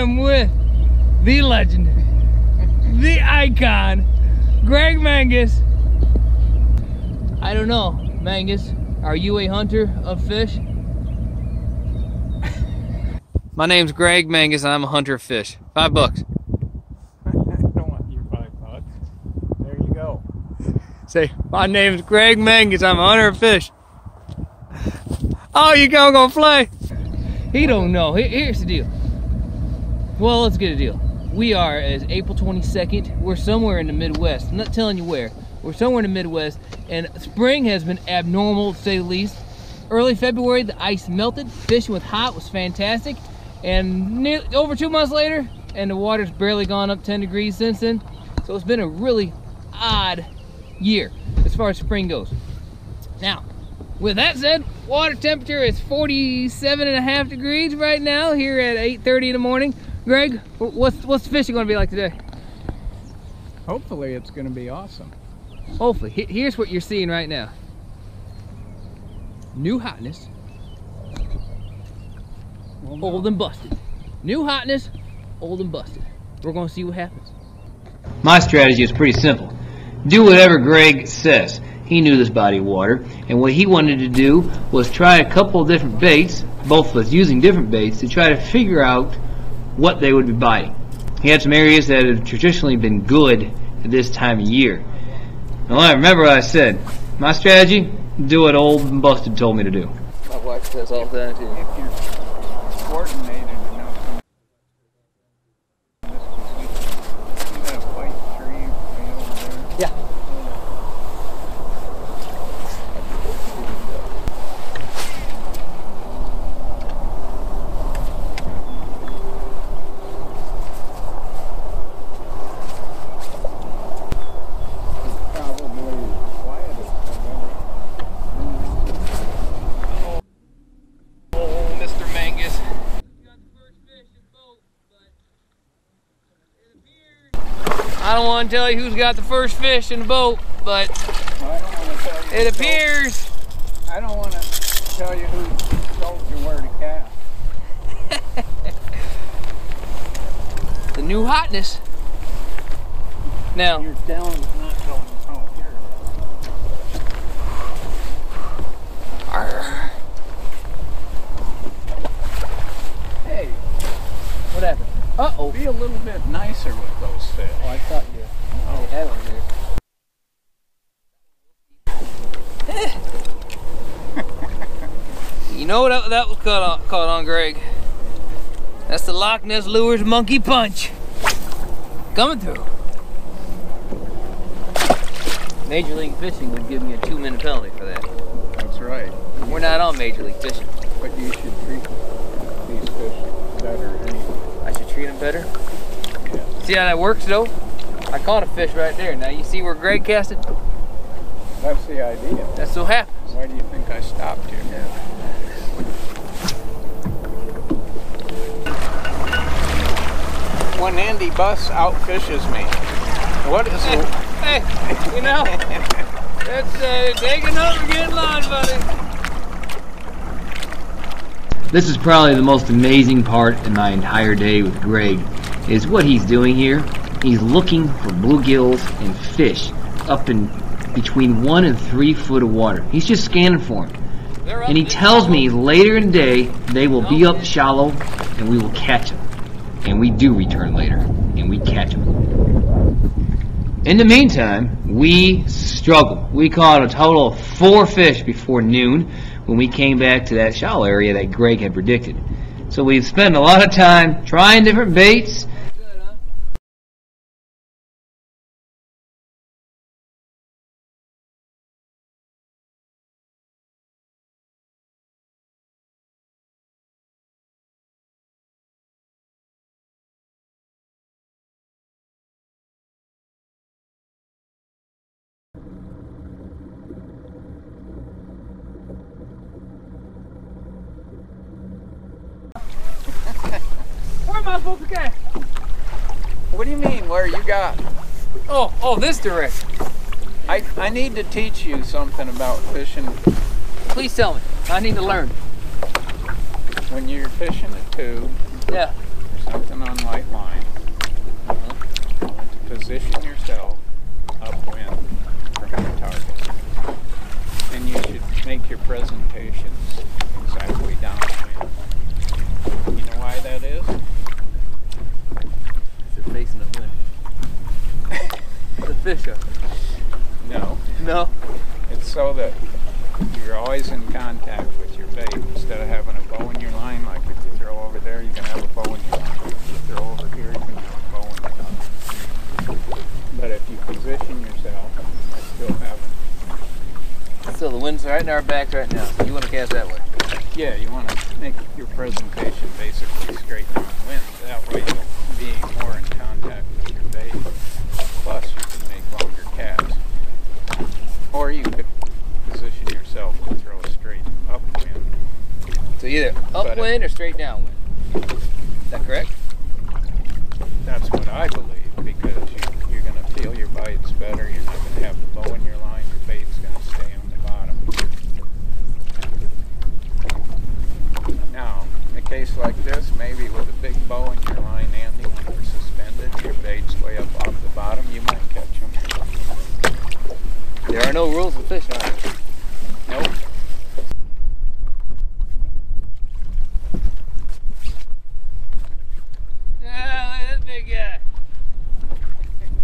am with the legend, the icon, Greg Mangus. I don't know, Mangus, are you a hunter of fish? My name's Greg Mangus and I'm a hunter of fish. $5. I don't want your $5. There you go. Say, my name's Greg Mangus, I'm a hunter of fish. Oh, you gonna play? He don't know. Here's the deal. Well, let's get a deal. We are as April 22nd. We're somewhere in the Midwest. I'm not telling you where. We're somewhere in the Midwest, and spring has been abnormal, to say the least. Early February, the ice melted. Fishing with hot was fantastic. And over 2 months later, and the water's barely gone up 10 degrees since then. So it's been a really odd year as far as spring goes. Now, with that said, water temperature is 47.5 degrees right now here at 8:30 in the morning. Greg, what's the fishing going to be like today? Hopefully it's going to be awesome. Hopefully. Here's what you're seeing right now. New hotness. Well, no. Old and busted. New hotness, old and busted. We're going to see what happens. My strategy is pretty simple. Do whatever Greg says. He knew this body of water, and what he wanted to do was try a couple of different baits, both of us using different baits, to try to figure out what they would be biting. He had some areas that have traditionally been good at this time of year. Now I remember what I said. My strategy, do what old and busted told me to do. My wife says all the time too. If you're coordinated enough, you got a white tree way over there. Yeah. I don't want to tell you who's got the first fish in the boat, but it appears. I don't want to tell you who told you where to cast. The new hotness. Now, You're down, not going home here. arr. Hey, What happened? Uh-oh. be a little bit nicer with those fish. Oh, I thought you had one there. You know what that was caught on, Greg? That's the Loch Ness Lures Monkey Punch. Coming through. Major League Fishing would give me a 2-minute penalty for that. That's right. We're not on Major League Fishing. But you should treat these fish better anyway. I should treat them better. Yeah. See how that works though? I caught a fish right there. Now you see where Greg cast it? That's the idea. That so happens. Why do you think I stopped you? When Andy Buss outfishes me, what is it? Hey, you know, it's taking over getting line, buddy. This is probably the most amazing part in my entire day with Greg, is what he's doing here. He's looking for bluegills and fish up in between 1 and 3 foot of water. He's just scanning for them. And he tells me later in the day they will be up shallow and we will catch them. And we do return later and we catch them. In the meantime, we struggle. We caught a total of 4 fish before noon when we came back to that shallow area that Greg had predicted. So we've spent a lot of time trying different baits. Where am I supposed to cast? What do you mean, where you got? Oh, this direction. I need to teach you something about fishing. Please tell me. I need to learn. When you're fishing a tube, Yeah. there's nothing on light line. You want to position yourself upwind from your target. And you should make your presentations exactly downwind. You know why that is? It's facing the wind. The fish up. No. No. It's so that you're always in contact with your bait. Instead of having a bow in your line, like if you throw over there, you can have a bow in your line. If you throw over here, you can have a bow in your line. But if you position yourself, I still have it. So the wind's right in our backs right now. So you want to cast that way? Yeah, you want to make your presentation basically straight downwind. That way you'll be more in contact with your bait. Plus you can make longer casts. Or you could position yourself to throw straight upwind. So either upwind or straight downwind. Is that correct? That's what I believe, because you're going to feel your bites better. You're not going to have the bow in your line. Your bait's going to stay on the bottom. Now, in a case like this, maybe with a big bow in your line, Andy, when you're suspended, your bait's way up off the bottom, you might catch them. There are no rules with fishing, are there? Nope. Yeah, look at this big guy.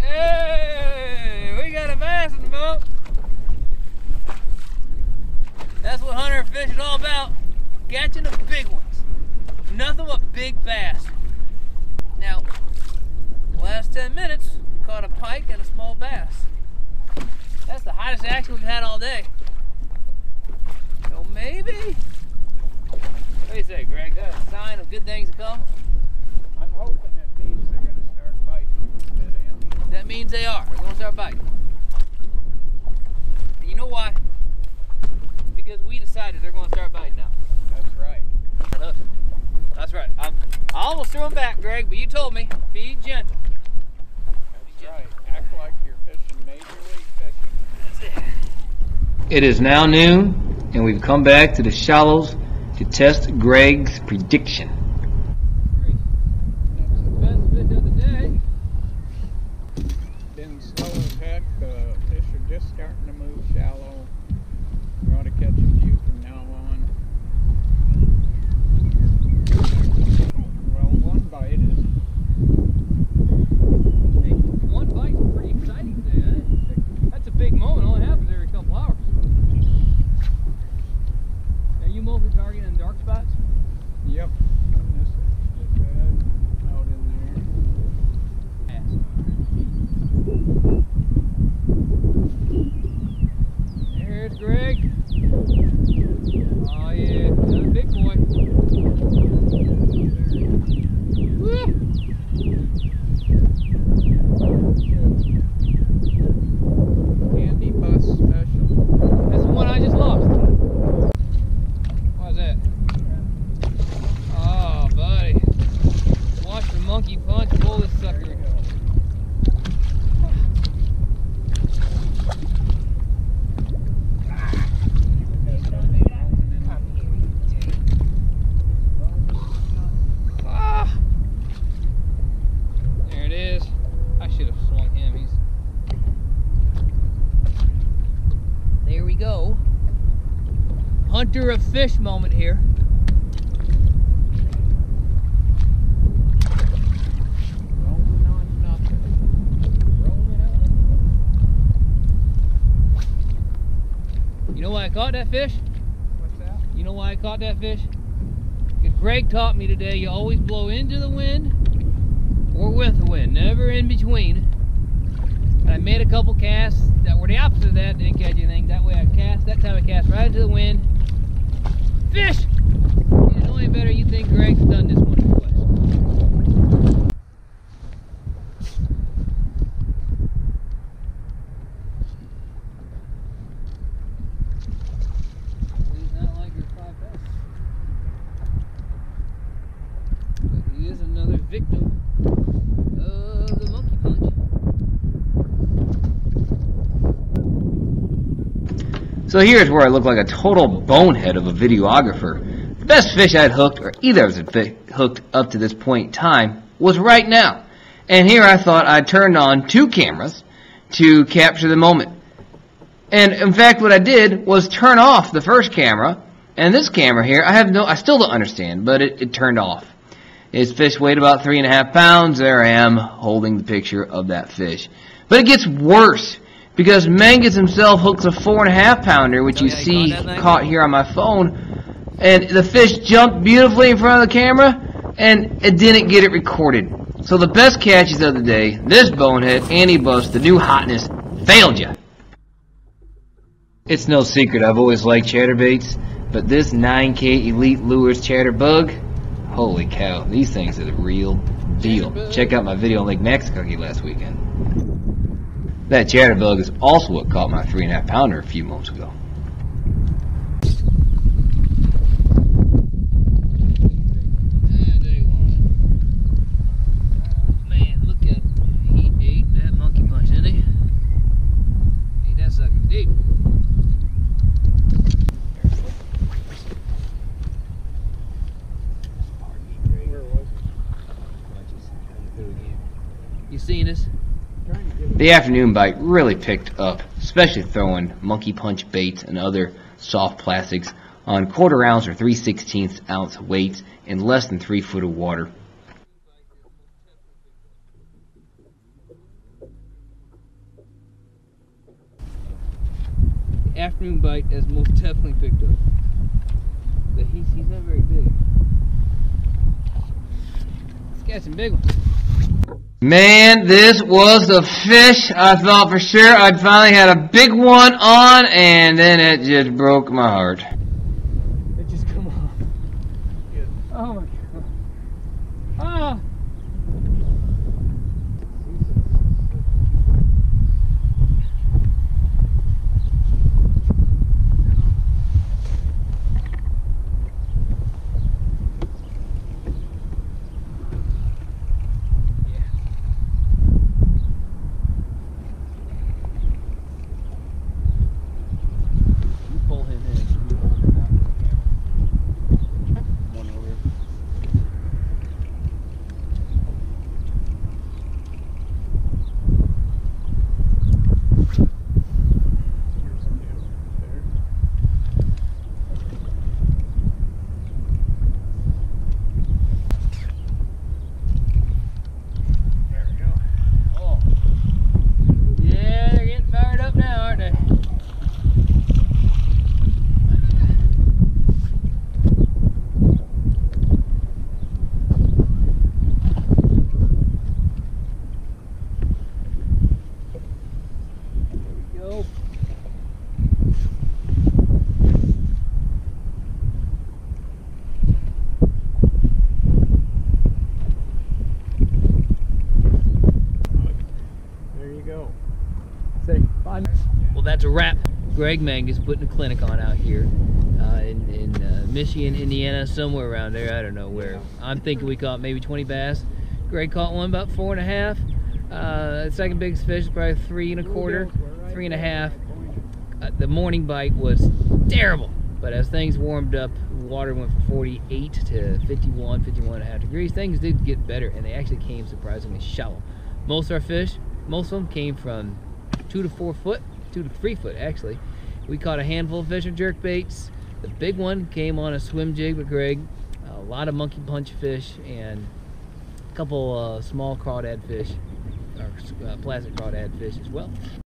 Hey, we got a bass in the boat. That's what hunter and fish is all about. Catching the big ones. Nothing but big bass. Now, last 10 minutes, caught a pike and a small bass. That's the hottest action we've had all day. So maybe, what do you say, Greg? That's a sign of good things to come? I'm hoping it means they're going to start biting a bit, Andy. That means they are. They're going to start biting. And you know why? Because we decided they're going to start biting now. That's right. That's right. I almost threw them back, Greg, but you told me, be gentle. That's right. Act like you're fishing Major League Fishing. That's it. It is now noon, and we've come back to the shallows to test Greg's prediction. That's the best fish of the day. Been slow as heck. The fish are just starting to move shallow. We ought to catch a few from now on. Well, one bite is. Hey, one bite's pretty exciting today, eh? That's a big moment. It only happens every couple hours. Are you mostly targeting dark spots? Yep. And this is bad out in there. There's Greg. Oh yeah, another big boy. Woo! Candy bus special. That's the one I just lost. Why's that? Oh, buddy. Watch the monkey punch pull this sucker. Ah! There it is. I should have swung him. He's. There we go. Hunter of fish moment here. Rolling on nothing. Rolling out. You know why I caught that fish? What's that? You know why I caught that fish? Because Greg taught me today you always blow into the wind or with the wind, never in between. And I made a couple casts that were the opposite of that, didn't catch anything. That way I cast, that time I cast right into the wind. Fish! You know any better, you think Greg's done this one twice. He's not like your 5 best. But he is another victim of the monkey punch. So here's where I look like a total bonehead of a videographer. The best fish I'd hooked, or either of us had hooked up to this point in time, was right now. And here I thought I'd turn on 2 cameras to capture the moment. And in fact, what I did was turn off the first camera, and this camera here, I still don't understand, but it turned off. His fish weighed about 3.5 pounds. There I am holding the picture of that fish. But it gets worse, because Mangus himself hooks a 4.5 pounder, which you see caught here on my phone, and the fish jumped beautifully in front of the camera, and it didn't get it recorded. So the best catches of the day, this bonehead, Anti-Bust, the new hotness, failed you. It's no secret I've always liked chatterbaits, but this 9K Elite Lures chatterbug, holy cow, these things are the real deal. Check out my video on Lake Maxicogee last weekend. That chatterbug is also what caught my 3.5 pounder a few moments ago. Man, look at he ate that monkey punch, didn't he? Ate that sucker deep. You seen this? The afternoon bite really picked up, especially throwing monkey punch baits and other soft plastics on 1/4 ounce or 3/16 ounce weights in less than 3 foot of water. The afternoon bite has most definitely picked up. But he's not very big. He's got some big ones. Man, this was the fish. I thought for sure I'd finally had a big one on, and then it just broke my heart. It just come off. Oh my god. Ah! Well, that's a wrap. Greg Mangus putting a clinic on out here in Michigan, Indiana, somewhere around there. I don't know where. I'm thinking we caught maybe 20 bass. Greg caught one about 4.5. The second biggest fish is probably 3 1/4, 3 1/2. The morning bite was terrible, but as things warmed up, water went from 48 to 51, 51.5 degrees. Things did get better, and they actually came surprisingly shallow. Most of our fish, most of them came from 2 to 4 foot, 2 to 3 foot actually. We caught a handful of fish with jerk baits. The big one came on a swim jig with Greg. A lot of monkey punch fish and a couple small crawdad fish, or plastic crawdad fish as well.